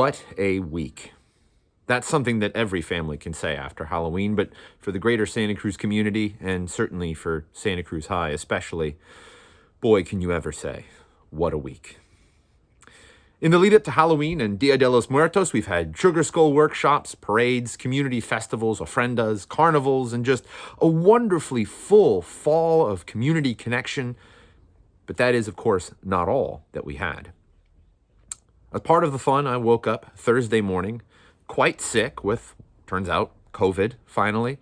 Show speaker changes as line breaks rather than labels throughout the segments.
What a week. That's something that every family can say after Halloween, but for the greater Santa Cruz community, and certainly for Santa Cruz High especially, boy, can you ever say, what a week. In the lead up to Halloween and Dia de los Muertos, we've had Sugar Skull workshops, parades, community festivals, ofrendas, carnivals, and just a wonderfully full fall of community connection. But that is, of course, not all that we had. As part of the fun, I woke up Thursday morning quite sick with, turns out, COVID finally.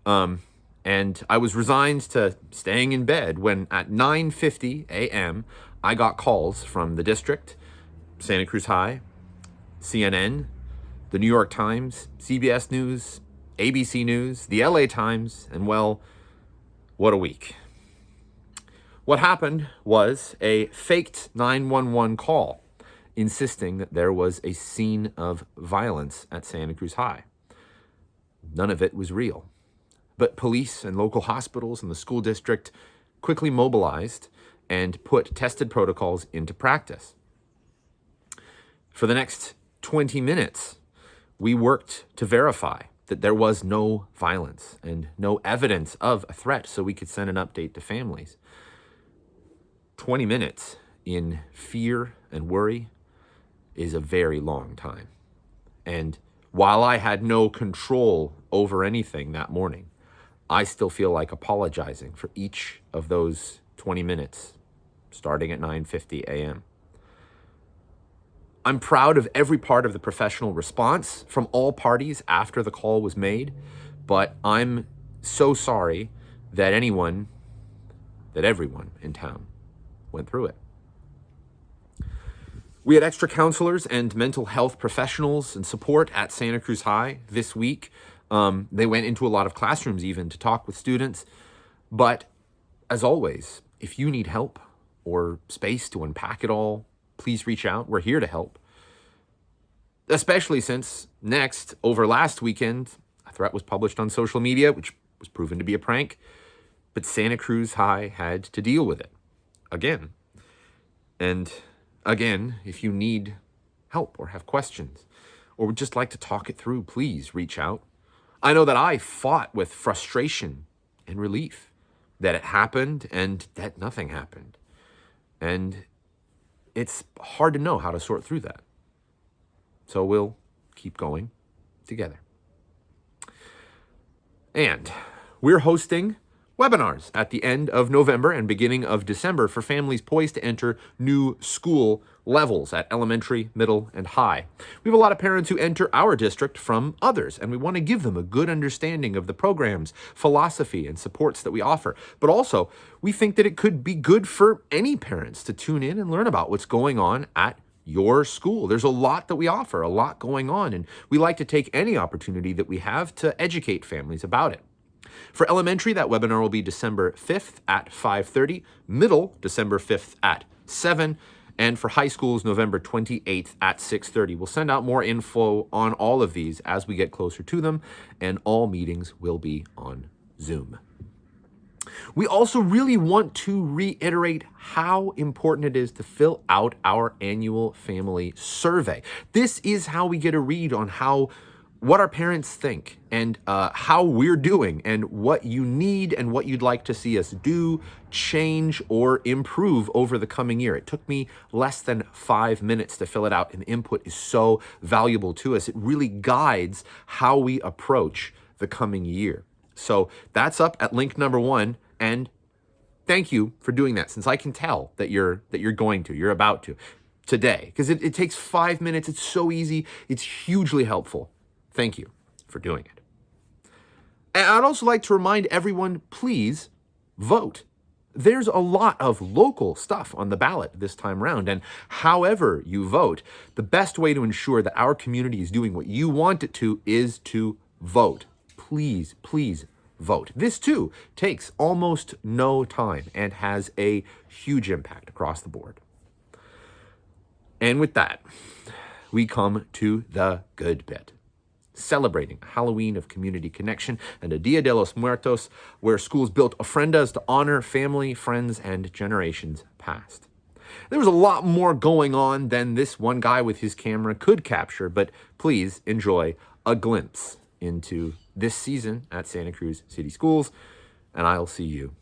And I was resigned to staying in bed when at 9:50 a.m. I got calls from the district, Santa Cruz High, CNN, the New York Times, CBS News, ABC News, the LA Times, and well, what a week. What happened was a faked 911 call insisting that there was a scene of violence at Santa Cruz High. None of it was real. But police and local hospitals and the school district quickly mobilized and put tested protocols into practice. For the next 20 minutes, we worked to verify that there was no violence and no evidence of a threat so we could send an update to families. 20 minutes in fear and worry is a very long time. And while I had no control over anything that morning, I still feel like apologizing for each of those 20 minutes, starting at 9:50 a.m. I'm proud of every part of the professional response from all parties after the call was made, but I'm so sorry that everyone in town went through it. We had extra counselors and mental health professionals and support at Santa Cruz High this week. They went into a lot of classrooms even to talk with students. But as always, if you need help or space to unpack it all, please reach out. We're here to help. Especially since over last weekend, a threat was published on social media, which was proven to be a prank. But Santa Cruz High had to deal with it again. And again, if you need help or have questions or would just like to talk it through, please reach out. I know that I fought with frustration and relief that it happened and that nothing happened. And it's hard to know how to sort through that. So we'll keep going together. And we're hosting webinars at the end of November and beginning of December for families poised to enter new school levels at elementary, middle, and high. We have a lot of parents who enter our district from others, and we want to give them a good understanding of the programs, philosophy, and supports that we offer. But also, we think that it could be good for any parents to tune in and learn about what's going on at your school. There's a lot that we offer, a lot going on, and we like to take any opportunity that we have to educate families about it. For elementary, that webinar will be December 5th at 5:30, middle, December 5th at 7, and for high schools, November 28th at 6:30. We'll send out more info on all of these as we get closer to them, and all meetings will be on Zoom. We also really want to reiterate how important it is to fill out our annual family survey. This is how we get a read on what our parents think and how we're doing and what you need and what you'd like to see us do, change, or improve over the coming year. It took me less than 5 minutes to fill it out, and the input is so valuable to us. It really guides how we approach the coming year. So that's up at link number 1, and thank you for doing that, since I can tell that you're about to today, because it takes 5 minutes. It's so easy. It's hugely helpful. Thank you for doing it. And I'd also like to remind everyone, please vote. There's a lot of local stuff on the ballot this time around, and however you vote, the best way to ensure that our community is doing what you want it to is to vote. Please, please vote. This too takes almost no time and has a huge impact across the board. And with that, we come to the good bit. Celebrating Halloween of community connection and a Dia de los Muertos, where schools built ofrendas to honor family, friends, and generations past. There was a lot more going on than this one guy with his camera could capture, but please enjoy a glimpse into this season at Santa Cruz City Schools, and I'll see you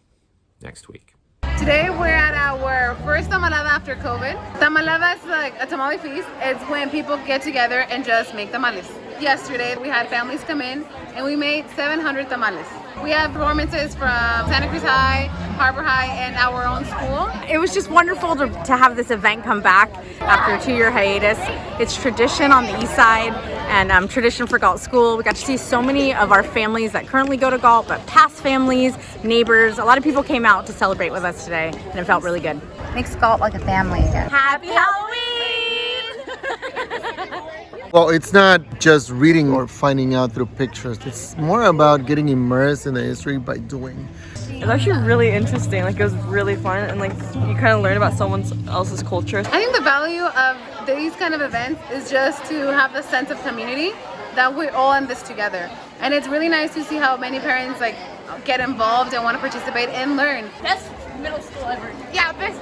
next week.
Today we're at our first tamalada after COVID. Tamalada is like a tamale feast. It's when people get together and just make tamales. Yesterday we had families come in and we made 700 tamales. We have performances from Santa Cruz High, Harbor High, and our own school.
It was just wonderful to have this event come back after a 2-year hiatus. It's tradition on the east side and tradition for Galt School. We got to see so many of our families that currently go to Galt, but past families, neighbors. A lot of people came out to celebrate with us today, and it felt really good.
Makes Galt like a family again.
Happy Halloween!
Well, it's not just reading or finding out through pictures. It's more about getting immersed in the history by doing.
It's actually really interesting. Like, it was really fun, and like you kind of learn about someone else's culture.
I think the value of these kind of events is just to have the sense of community that we're all in this together. And it's really nice to see how many parents like get involved and want to participate and learn.
Best middle school ever.
Yeah, best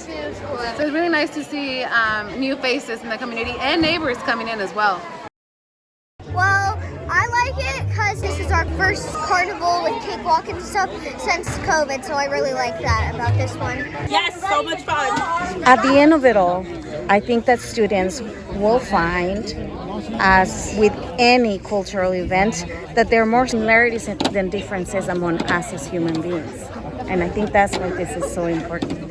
middle school ever.
So it's really nice to see new faces in the community and neighbors coming in as well.
Well, I like it because this is our first carnival with cakewalk and stuff since COVID, so I really like that about this one.
Yes, so much fun.
At the end of it all, I think that students will find, as with any cultural event, that there are more similarities than differences among us as human beings. And I think that's why this is so important.